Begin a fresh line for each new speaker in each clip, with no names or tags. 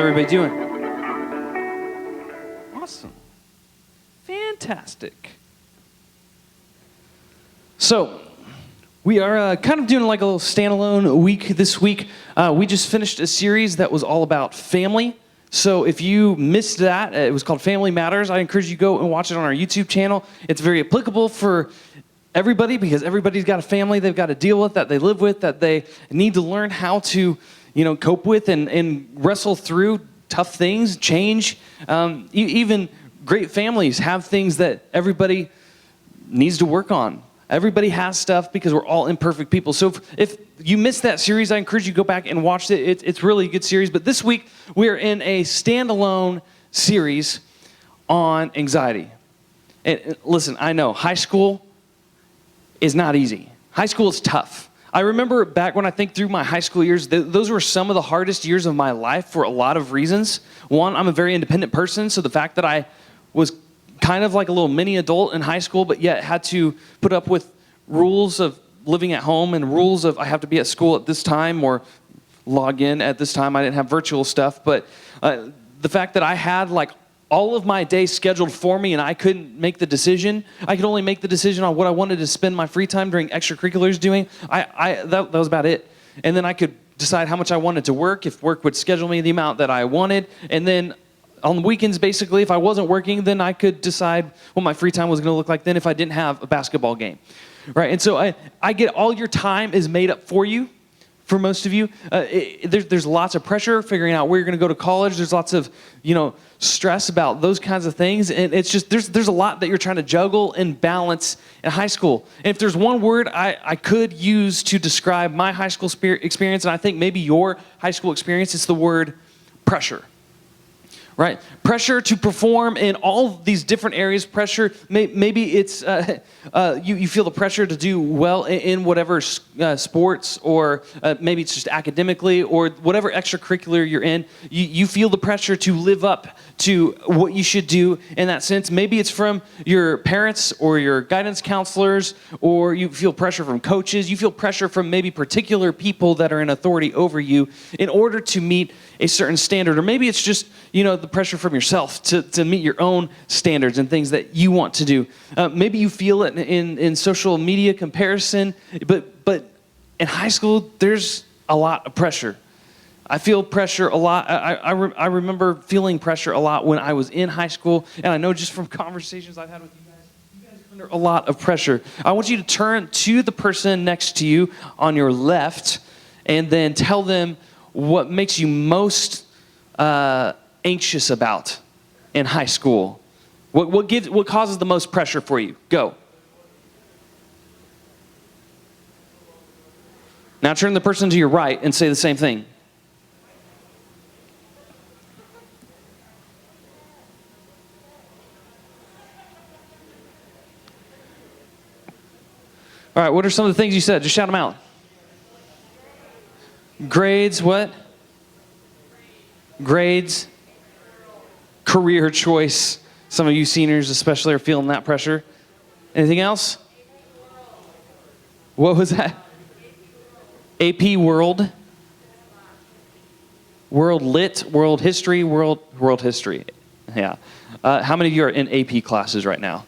everybody doing? Awesome. Fantastic. So, we are kind of doing like a little standalone week this week. We just finished a series that was all about family. So if you missed that, it was called Family Matters. I encourage you to go and watch it on our YouTube channel. It's very applicable for everybody because everybody's got a family they've got to deal with, that they live with, that they need to learn how to, cope with and wrestle through tough things, change. Even great families have things that everybody needs to work on. Everybody has stuff because we're all imperfect people. So if you missed that series, I encourage you to go back and watch it. It's really a good series. But this week, we're in a standalone series on anxiety. And listen, I know high school is not easy. High school is tough. I remember back when I think through my high school years, those were some of the hardest years of my life for a lot of reasons. One, I'm a very independent person, so the fact that I was kind of like a little mini adult in high school, but yet had to put up with rules of living at home and rules of I have to be at school at this time or log in at this time. I didn't have virtual stuff, but the fact that I had like all of my day scheduled for me and I couldn't make the decision. I could only make the decision on what I wanted to spend my free time during extracurriculars doing. That was about it. And then I could decide how much I wanted to work, if work would schedule me the amount that I wanted, and then on the weekends, basically, if I wasn't working, then I could decide what my free time was going to look like then if I didn't have a basketball game, right? And so I get all your time is made up for you, for most of you. There's lots of pressure figuring out where you're going to go to college. There's lots of, stress about those kinds of things. And it's just, there's a lot that you're trying to juggle and balance in high school. And if there's one word I could use to describe my high school experience, and I think maybe your high school experience, it's the word pressure. Right? Pressure to perform in all these different areas. Pressure, maybe it's, you feel the pressure to do well in whatever sports, or maybe it's just academically, or whatever extracurricular you're in. You feel the pressure to live up to what you should do in that sense. Maybe it's from your parents or your guidance counselors, or you feel pressure from coaches. You feel pressure from maybe particular people that are in authority over you in order to meet a certain standard. Or maybe it's just, the pressure from yourself to meet your own standards and things that you want to do. Maybe you feel it in social media comparison, but in high school, there's a lot of pressure. I feel pressure a lot. I remember feeling pressure a lot when I was in high school, and I know just from conversations I've had with you guys are under a lot of pressure. I want you to turn to the person next to you on your left and then tell them what makes you most anxious about in high school. What causes the most pressure for you? Go. Now turn the person to your right and say the same thing. All right, what are some of the things you said? Just shout them out. Grades, what? Grades. Career choice. Some of you seniors especially are feeling that pressure. Anything else? What was that? AP World. World Lit, World History, World History. Yeah. How many of you are in AP classes right now?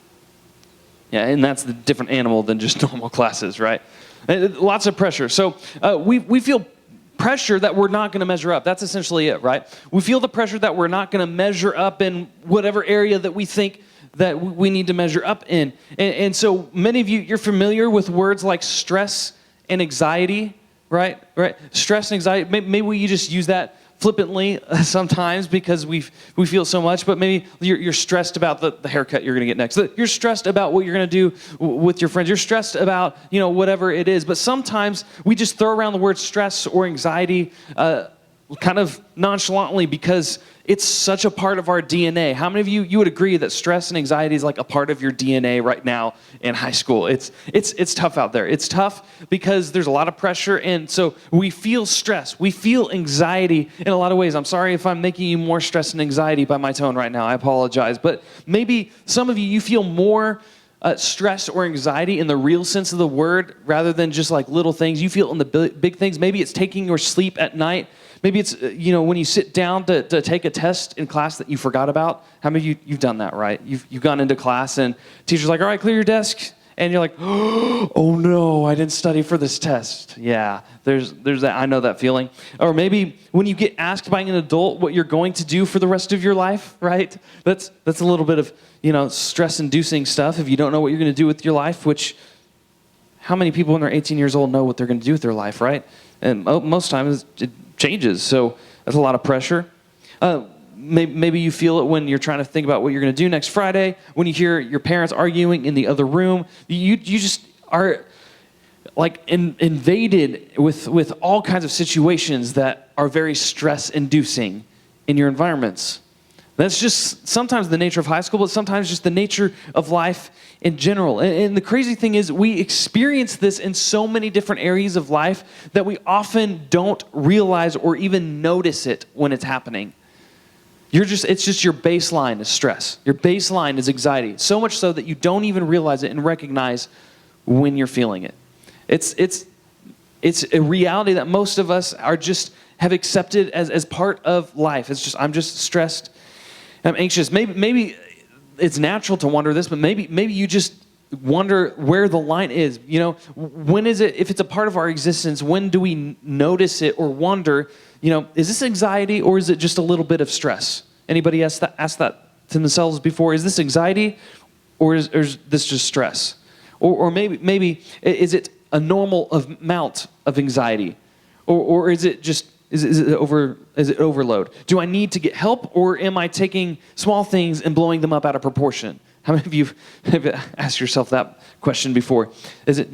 Yeah, and that's the different animal than just normal classes, right? Lots of pressure. So we feel pressure that we're not going to measure up. That's essentially it, right? We feel the pressure that we're not going to measure up in whatever area that we think that we need to measure up in. And so many of you, you're familiar with words like stress and anxiety, right? Stress and anxiety. Maybe we just use that flippantly sometimes because we feel so much, but maybe you're stressed about the haircut you're going to get next. You're stressed about what you're going to do with your friends. You're stressed about, whatever it is. But sometimes we just throw around the word stress or anxiety kind of nonchalantly because it's such a part of our DNA. How many of you would agree that stress and anxiety is like a part of your DNA right now in high school? It's tough out there. It's tough because there's a lot of pressure, and so we feel stress. We feel anxiety in a lot of ways. I'm sorry if I'm making you more stress and anxiety by my tone right now. I apologize. But maybe some of you feel more stress or anxiety in the real sense of the word, rather than just like little things. You feel it in the big things. Maybe it's taking your sleep at night. Maybe it's, when you sit down to take a test in class that you forgot about. How many of you've done that, right? You've gone into class and teacher's like, all right, clear your desk. And you're like, oh no, I didn't study for this test. Yeah, there's that. I know that feeling. Or maybe when you get asked by an adult what you're going to do for the rest of your life, right? That's a little bit of, stress-inducing stuff if you don't know what you're going to do with your life, which how many people when they're 18 years old know what they're going to do with their life, right? And most times it changes, so that's a lot of pressure. Maybe you feel it when you're trying to think about what you're going to do next Friday, when you hear your parents arguing in the other room. You just are like invaded with all kinds of situations that are very stress-inducing in your environments. That's just sometimes the nature of high school, but sometimes just the nature of life in general. And the crazy thing is we experience this in so many different areas of life that we often don't realize or even notice it when it's happening. It's just your baseline is stress. Your baseline is anxiety. So much so that you don't even realize it and recognize when you're feeling it. It's a reality that most of us have accepted as part of life. I'm just stressed. I'm anxious. Maybe it's natural to wonder this, but maybe you just wonder where the line is. When is it, if it's a part of our existence, when do we notice it or wonder, is this anxiety or is it just a little bit of stress? Anybody asked that to themselves before? Is this anxiety or is this just stress? Or maybe is it a normal amount of anxiety? Or is it just is it overload? Do I need to get help, or am I taking small things and blowing them up out of proportion? How many of you have asked yourself that question before? Is it,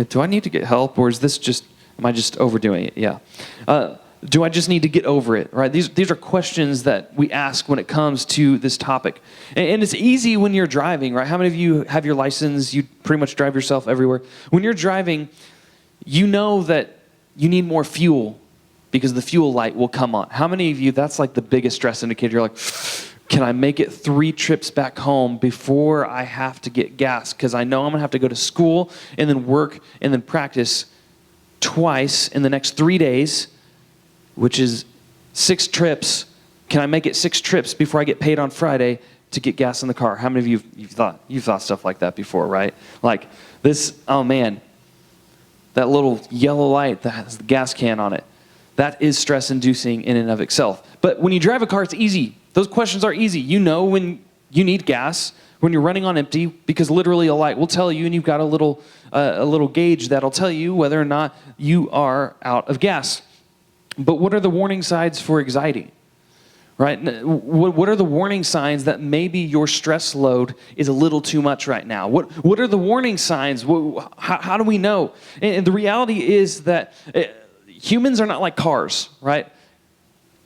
do I need to get help, or am I just overdoing it? Yeah. Do I just need to get over it, right? These are questions that we ask when it comes to this topic. And it's easy when you're driving, right? How many of you have your license? You pretty much drive yourself everywhere. When you're driving, you know that you need more fuel because the fuel light will come on. How many of you, that's like the biggest stress indicator? You're like, can I make it 3 trips back home before I have to get gas? Because I know I'm going to have to go to school and then work and then practice twice in the next 3 days, which is 6 trips. Can I make it 6 trips before I get paid on Friday to get gas in the car? How many of you you've thought stuff like that before, right? Like this, oh man, that little yellow light that has the gas can on it. That is stress-inducing in and of itself. But when you drive a car, it's easy. Those questions are easy. You know when you need gas, when you're running on empty, because literally a light will tell you, and you've got a little gauge that'll tell you whether or not you are out of gas. But what are the warning signs for anxiety? Right? What are the warning signs that maybe your stress load is a little too much right now? What are the warning signs? How do we know? And the reality is that humans are not like cars, right?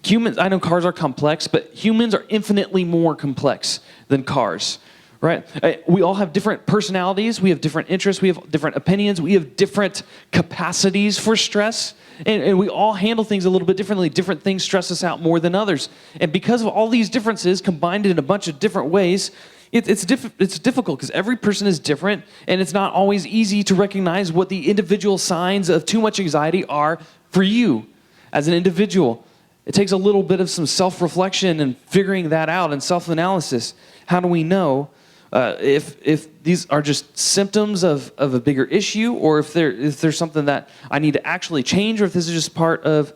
I know cars are complex, but humans are infinitely more complex than cars, right? We all have different personalities. We have different interests. We have different opinions. We have different capacities for stress. And we all handle things a little bit differently. Different things stress us out more than others. And because of all these differences combined in a bunch of different ways, it's difficult because every person is different, and it's not always easy to recognize what the individual signs of too much anxiety are for you as an individual. It takes a little bit of some self-reflection and figuring that out and self-analysis. How do we know if these are just symptoms of a bigger issue, or if there's something that I need to actually change, or if this is just part of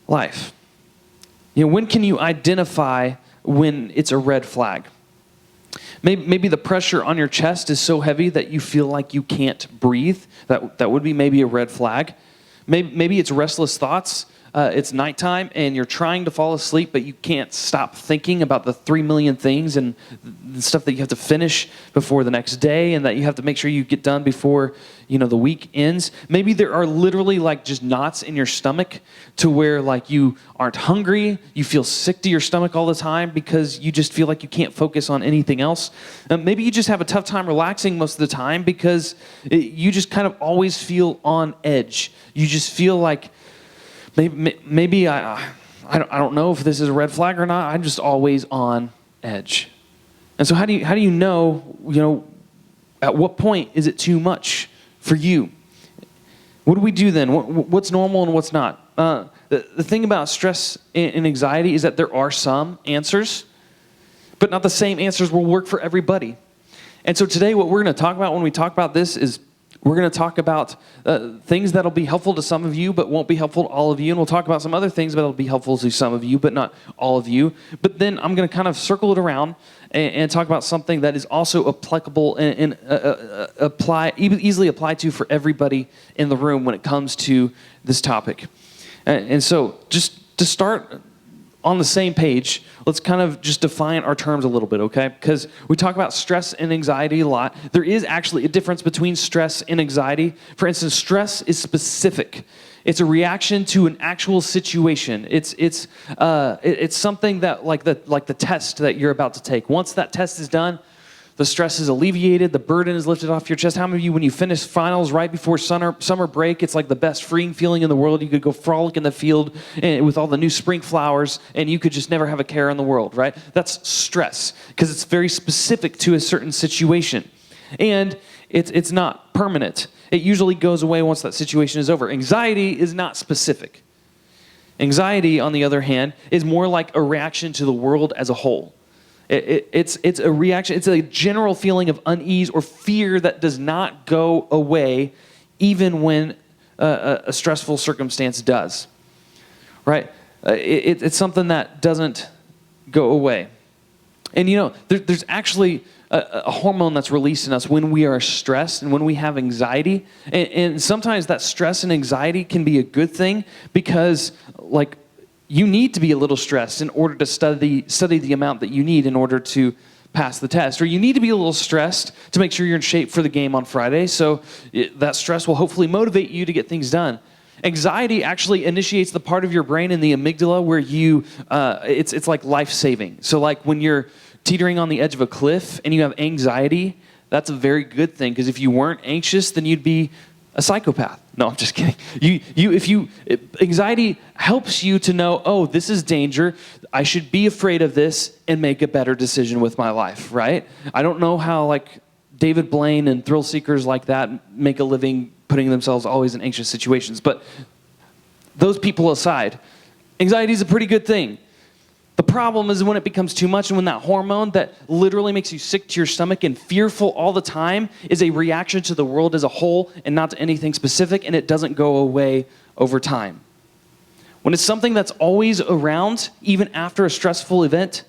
life? When can you identify when it's a red flag? Maybe the pressure on your chest is so heavy that you feel like you can't breathe. That would be maybe a red flag. Maybe it's restless thoughts. It's nighttime and you're trying to fall asleep, but you can't stop thinking about the 3 million things and the stuff that you have to finish before the next day, and that you have to make sure you get done before the week ends. Maybe there are literally like just knots in your stomach to where like you aren't hungry, you feel sick to your stomach all the time because you just feel like you can't focus on anything else. Maybe you just have a tough time relaxing most of the time because you just kind of always feel on edge. You just feel like maybe I don't know if this is a red flag or not. I'm just always on edge. And so how do you know At what point is it too much for you? What do we do then? What's normal and what's not? The thing about stress and anxiety is that there are some answers, but not the same answers will work for everybody. And so today what we're going to talk about when we talk about this is we're going to talk about things that'll be helpful to some of you but won't be helpful to all of you. And we'll talk about some other things that'll be helpful to some of you but not all of you. But then I'm going to kind of circle it around and talk about something that is also applicable and easily applied to for everybody in the room when it comes to this topic. And so just to start on the same page, let's kind of just define our terms a little bit, okay? Because we talk about stress and anxiety a lot. There is actually a difference between stress and anxiety. For instance, stress is specific. It's a reaction to an actual situation. It's something that like the test that you're about to take. Once that test is done, the stress is alleviated, the burden is lifted off your chest. How many of you, when you finish finals right before summer break, it's like the best freeing feeling in the world. You could go frolic in the field with all the new spring flowers, and you could just never have a care in the world, right? That's stress, because it's very specific to a certain situation. And it's not permanent. It usually goes away once that situation is over. Anxiety is not specific. Anxiety, on the other hand, is more like a reaction to the world as a whole. It's a reaction. It's a general feeling of unease or fear that does not go away even when a stressful circumstance does, right? It's something that doesn't go away. And you know, there's actually a hormone that's released in us when we are stressed and when we have anxiety. And sometimes that stress and anxiety can be a good thing because, like, you need to be a little stressed in order to study the amount that you need in order to pass the test. Or you need to be a little stressed to make sure you're in shape for the game on Friday. So that stress will hopefully motivate you to get things done. Anxiety actually initiates the part of your brain in the amygdala where it's like life-saving. So like when you're teetering on the edge of a cliff and you have anxiety, that's a very good thing, because if you weren't anxious, then you'd be a psychopath. No, I'm just kidding. Anxiety helps you to know, oh, this is danger. I should be afraid of this and make a better decision with my life, right? I don't know how like David Blaine and thrill seekers like that make a living putting themselves always in anxious situations. But those people aside, anxiety is a pretty good thing. The problem is when it becomes too much, and when that hormone that literally makes you sick to your stomach and fearful all the time is a reaction to the world as a whole and not to anything specific, and it doesn't go away over time. When it's something that's always around, even after a stressful event,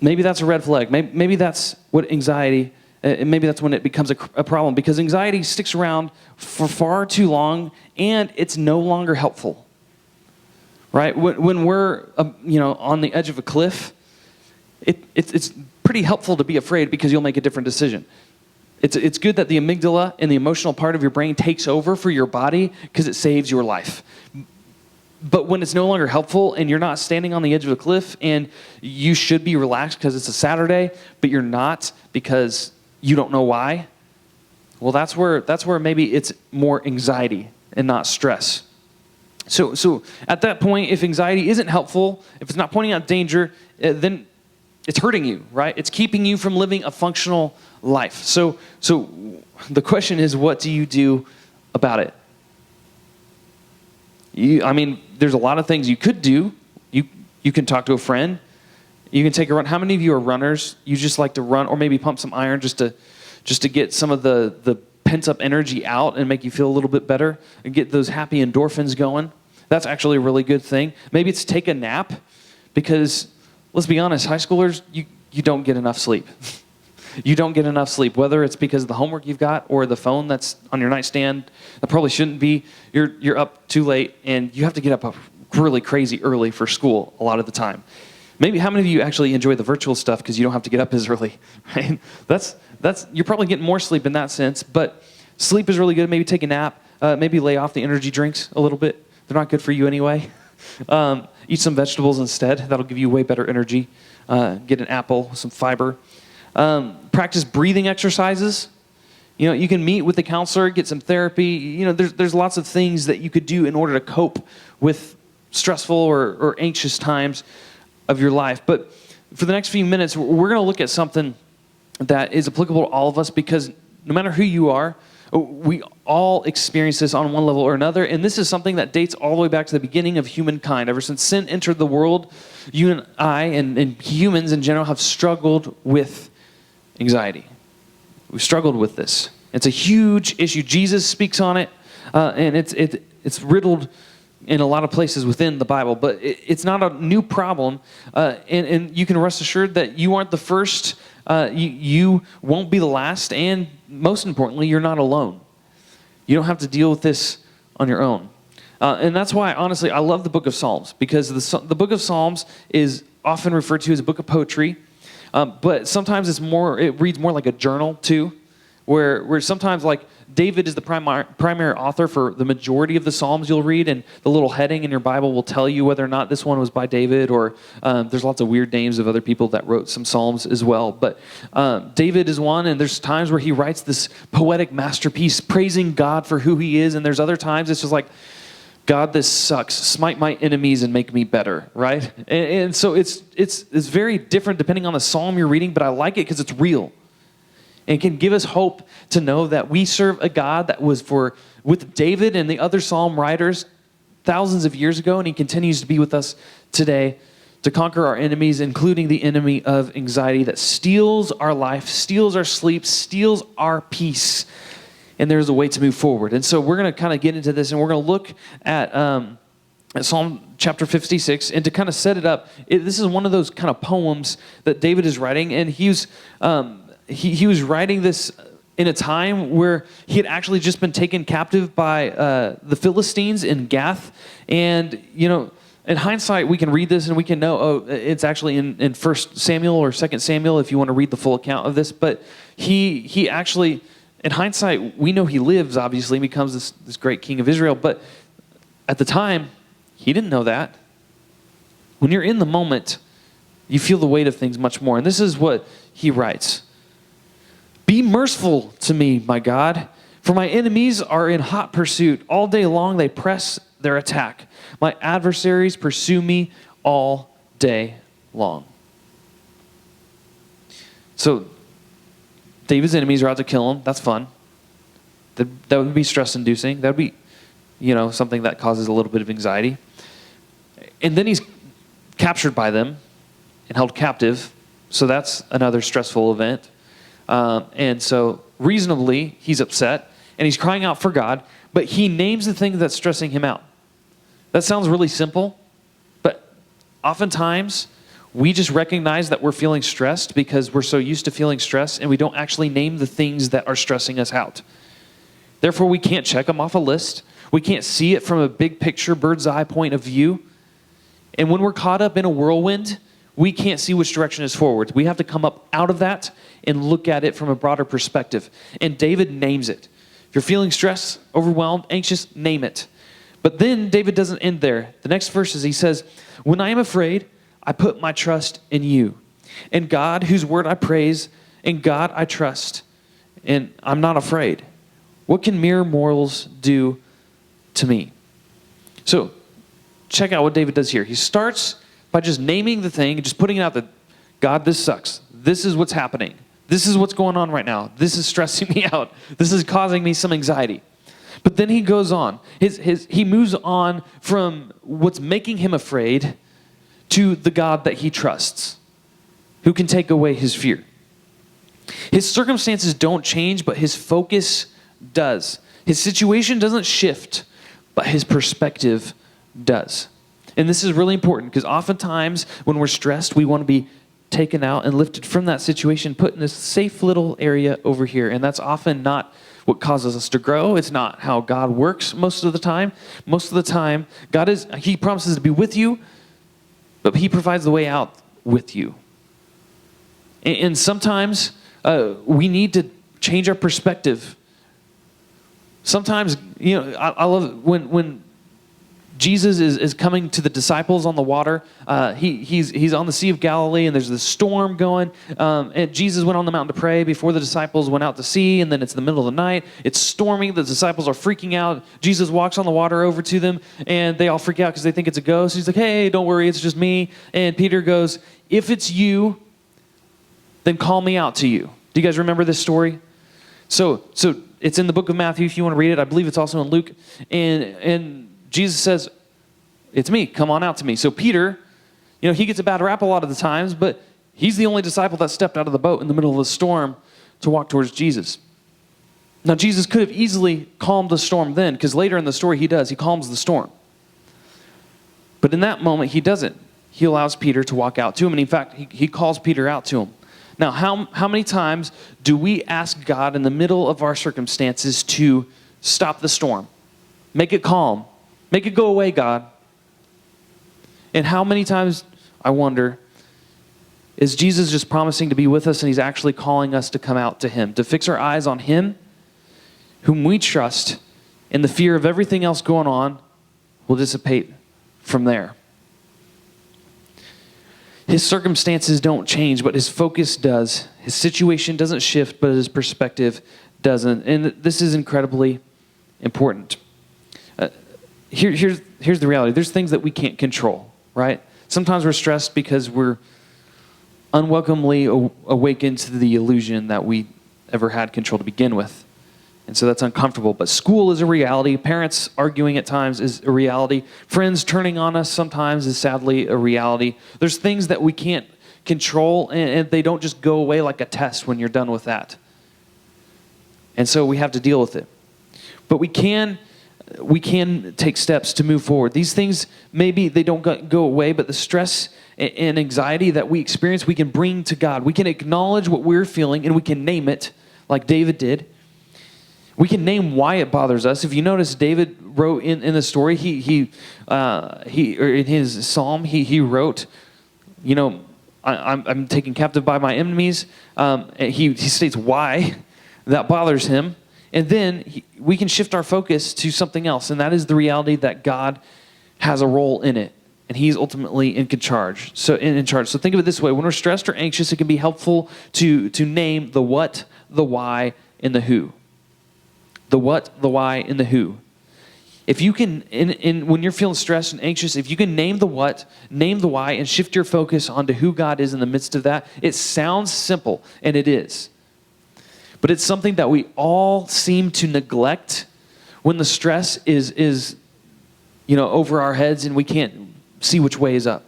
maybe that's a red flag. Maybe that's what anxiety, and maybe that's when it becomes a problem, because anxiety sticks around for far too long and it's no longer helpful. Right? When we're on the edge of a cliff, it's pretty helpful to be afraid because you'll make a different decision. It's good that the amygdala and the emotional part of your brain takes over for your body because it saves your life. But when it's no longer helpful and you're not standing on the edge of a cliff and you should be relaxed because it's a Saturday, but you're not because you don't know why, well, that's where maybe it's more anxiety and not stress. So at that point, if anxiety isn't helpful, if it's not pointing out danger, then it's hurting you, right? It's keeping you from living a functional life. So the question is, what do you do about it? There's a lot of things you could do. You can talk to a friend. You can take a run. How many of you are runners? You just like to run, or maybe pump some iron just to get some of the pent-up energy out and make you feel a little bit better and get those happy endorphins going. That's actually a really good thing. Maybe it's take a nap, because let's be honest, high schoolers, you don't get enough sleep. You don't get enough sleep, whether it's because of the homework you've got or the phone that's on your nightstand that probably shouldn't be. You're up too late and you have to get up really crazy early for school a lot of the time. Maybe how many of you actually enjoy the virtual stuff because you don't have to get up as early, right? You're probably getting more sleep in that sense, but sleep is really good. Maybe take a nap. Maybe lay off the energy drinks a little bit. They're not good for you anyway. Eat some vegetables instead. That'll give you way better energy. Get an apple, some fiber. Practice breathing exercises. You can meet with the counselor, get some therapy. There's lots of things that you could do in order to cope with stressful or anxious times of your life. But for the next few minutes, we're going to look at something that is applicable to all of us, because no matter who you are, we all experience this on one level or another. And this is something that dates all the way back to the beginning of humankind. Ever since sin entered the world, you and I and humans in general have struggled with anxiety. We've struggled with this. It's a huge issue. Jesus speaks on it, and it's riddled in a lot of places within the Bible, but it's not a new problem. And you can rest assured that you aren't the first. You won't be the last, and most importantly, you're not alone. You don't have to deal with this on your own. And that's why, honestly, I love the book of Psalms, because the book of Psalms is often referred to as a book of poetry, but sometimes it reads more like a journal too, where sometimes, like, David is the primary author for the majority of the Psalms you'll read, and the little heading in your Bible will tell you whether or not this one was by David, or there's lots of weird names of other people that wrote some Psalms as well. But David is one, and there's times where he writes this poetic masterpiece praising God for who he is, and there's other times it's just like, God, this sucks. Smite my enemies and make me better, right? And so it's very different depending on the psalm you're reading, but I like it because it's real. And can give us hope to know that we serve a God that was with David and the other psalm writers thousands of years ago, and he continues to be with us today to conquer our enemies, including the enemy of anxiety that steals our life, steals our sleep, steals our peace. And there's a way to move forward. And so we're going to kind of get into this, and we're going to look at Psalm chapter 56. And to kind of set it up, this is one of those kind of poems that David is writing, and he was writing this in a time where he had actually just been taken captive by the Philistines in Gath. And, in hindsight, we can read this and we can know, it's actually in 1 Samuel or 2 Samuel if you want to read the full account of this. But he actually, in hindsight, we know he lives, obviously, and becomes this great king of Israel. But at the time, he didn't know that. When you're in the moment, you feel the weight of things much more. And this is what he writes. Be merciful to me, my God, for my enemies are in hot pursuit. All day long they press their attack. My adversaries pursue me all day long. So David's enemies are out to kill him. That's fun. That would be stress-inducing. That would be, something that causes a little bit of anxiety. And then he's captured by them and held captive. So that's another stressful event. And so reasonably, he's upset, and he's crying out for God, but he names the thing that's stressing him out. That sounds really simple, but oftentimes we just recognize that we're feeling stressed because we're so used to feeling stress, and we don't actually name the things that are stressing us out. Therefore, we can't check them off a list. We can't see it from a big picture, bird's eye point of view. And when we're caught up in a whirlwind, we can't see which direction is forward. We have to come up out of that and look at it from a broader perspective. And David names it. If you're feeling stressed, overwhelmed, anxious, name it. But then David doesn't end there. The next verse is he says, when I am afraid, I put my trust in you. And God, whose word I praise, in God I trust, and I'm not afraid. What can mere mortals do to me? So check out what David does here. He starts by just naming the thing and just putting it out that, God, this sucks. This is what's happening. This is what's going on right now. This is stressing me out. This is causing me some anxiety. But then he goes on. He moves on from what's making him afraid to the God that he trusts, who can take away his fear. His circumstances don't change, but his focus does. His situation doesn't shift, but his perspective does. And this is really important because oftentimes when we're stressed, we want to be taken out and lifted from that situation, put in this safe little area over here. And that's often not what causes us to grow. It's not how God works most of the time. Most of the time, He promises to be with you, but He provides the way out with you. And sometimes we need to change our perspective. Sometimes, I love when Jesus is coming to the disciples on the water. He's on the Sea of Galilee, and there's this storm going. And Jesus went on the mountain to pray before the disciples went out to sea, and then it's the middle of the night. It's storming. The disciples are freaking out. Jesus walks on the water over to them, and they all freak out because they think it's a ghost. He's like, hey, don't worry, it's just me. And Peter goes, if it's you, then call me out to you. Do you guys remember this story? So it's in the book of Matthew if you want to read it. I believe it's also in Luke. And Jesus says, it's me, come on out to me. So Peter, he gets a bad rap a lot of the times, but he's the only disciple that stepped out of the boat in the middle of the storm to walk towards Jesus. Now, Jesus could have easily calmed the storm then, because later in the story he does. He calms the storm. But in that moment, he doesn't. He allows Peter to walk out to him, and in fact, he calls Peter out to him. Now, how many times do we ask God in the middle of our circumstances to stop the storm? Make it calm. Make it go away, God. And how many times, I wonder, is Jesus just promising to be with us and he's actually calling us to come out to him, to fix our eyes on him, whom we trust, and the fear of everything else going on will dissipate from there. His circumstances don't change, but his focus does. His situation doesn't shift, but his perspective doesn't. And this is incredibly important. Here's the reality. There's things that we can't control, right? Sometimes we're stressed because we're unwelcomely awakened to the illusion that we ever had control to begin with. And so that's uncomfortable. But school is a reality. Parents arguing at times is a reality. Friends turning on us sometimes is sadly a reality. There's things that we can't control, and they don't just go away like a test when you're done with that. And so we have to deal with it. But we can take steps to move forward. These things, maybe they don't go away, but the stress and anxiety that we experience, we can bring to God. We can acknowledge what we're feeling, and we can name it like David did. We can name why it bothers us. If you notice, David wrote in the story, he or in his psalm, he wrote, I'm taken captive by my enemies. He states why that bothers him. And then we can shift our focus to something else, and that is the reality that God has a role in it, and he's ultimately in charge. So think of it this way. When we're stressed or anxious, it can be helpful to name the what, the why, and the who. The what, the why, and the who. If you can, when you're feeling stressed and anxious, if you can name the what, name the why, and shift your focus onto who God is in the midst of that, it sounds simple, and it is. But it's something that we all seem to neglect when the stress is over our heads and we can't see which way is up.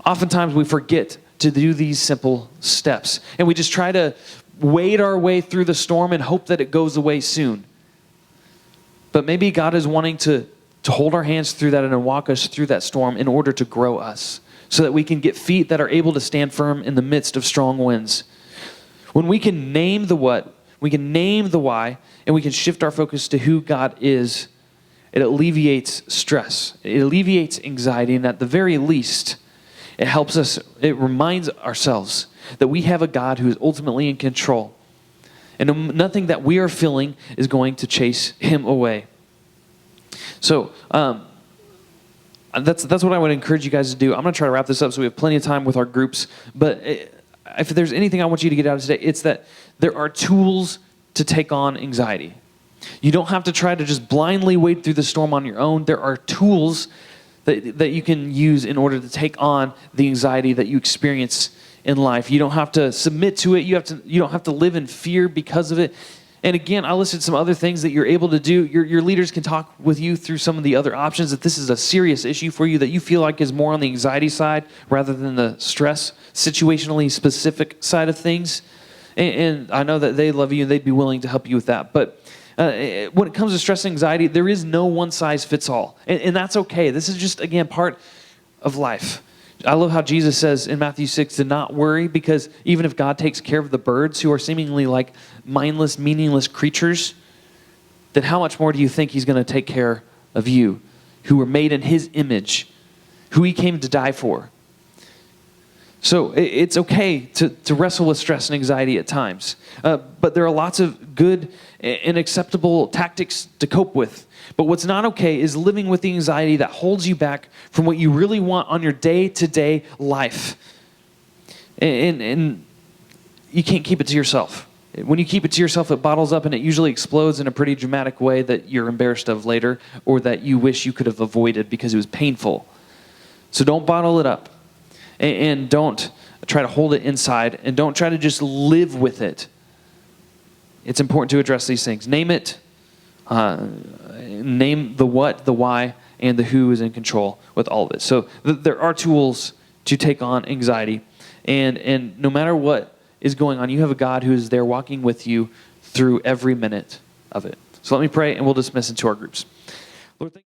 Oftentimes we forget to do these simple steps, and we just try to wade our way through the storm and hope that it goes away soon. But maybe God is wanting to hold our hands through that and walk us through that storm in order to grow us, so that we can get feet that are able to stand firm in the midst of strong winds. When we can name the what, we can name the why, and we can shift our focus to who God is, it alleviates stress. It alleviates anxiety, and at the very least, it helps us, it reminds ourselves that we have a God who is ultimately in control. And nothing that we are feeling is going to chase him away. So that's what I would encourage you guys to do. I'm going to try to wrap this up so we have plenty of time with our groups. But if there's anything I want you to get out of today, it's that there are tools to take on anxiety. You don't have to try to just blindly wade through the storm on your own. There are tools that you can use in order to take on the anxiety that you experience in life. You don't have to submit to it. You don't have to live in fear because of it. And again, I listed some other things that you're able to do. Your leaders can talk with you through some of the other options. If this is a serious issue for you that you feel like is more on the anxiety side rather than the stress, situationally specific side of things. And I know that they love you and they'd be willing to help you with that. But when it comes to stress and anxiety, there is no one size fits all. And that's okay. This is just, again, part of life. I love how Jesus says in Matthew 6 to not worry, because even if God takes care of the birds who are seemingly like mindless, meaningless creatures, then how much more do you think he's going to take care of you, who were made in his image, who he came to die for? So it's okay to wrestle with stress and anxiety at times. But there are lots of good and acceptable tactics to cope with. But what's not okay is living with the anxiety that holds you back from what you really want on your day-to-day life. And you can't keep it to yourself. When you keep it to yourself, it bottles up and it usually explodes in a pretty dramatic way that you're embarrassed of later, or that you wish you could have avoided because it was painful. So don't bottle it up. And don't try to hold it inside, and don't try to just live with it. It's important to address these things. Name it. Name the what, the why, and the who is in control with all of it. So there are tools to take on anxiety. And no matter what is going on, you have a God who is there walking with you through every minute of it. So let me pray, and we'll dismiss into our groups. Lord, thank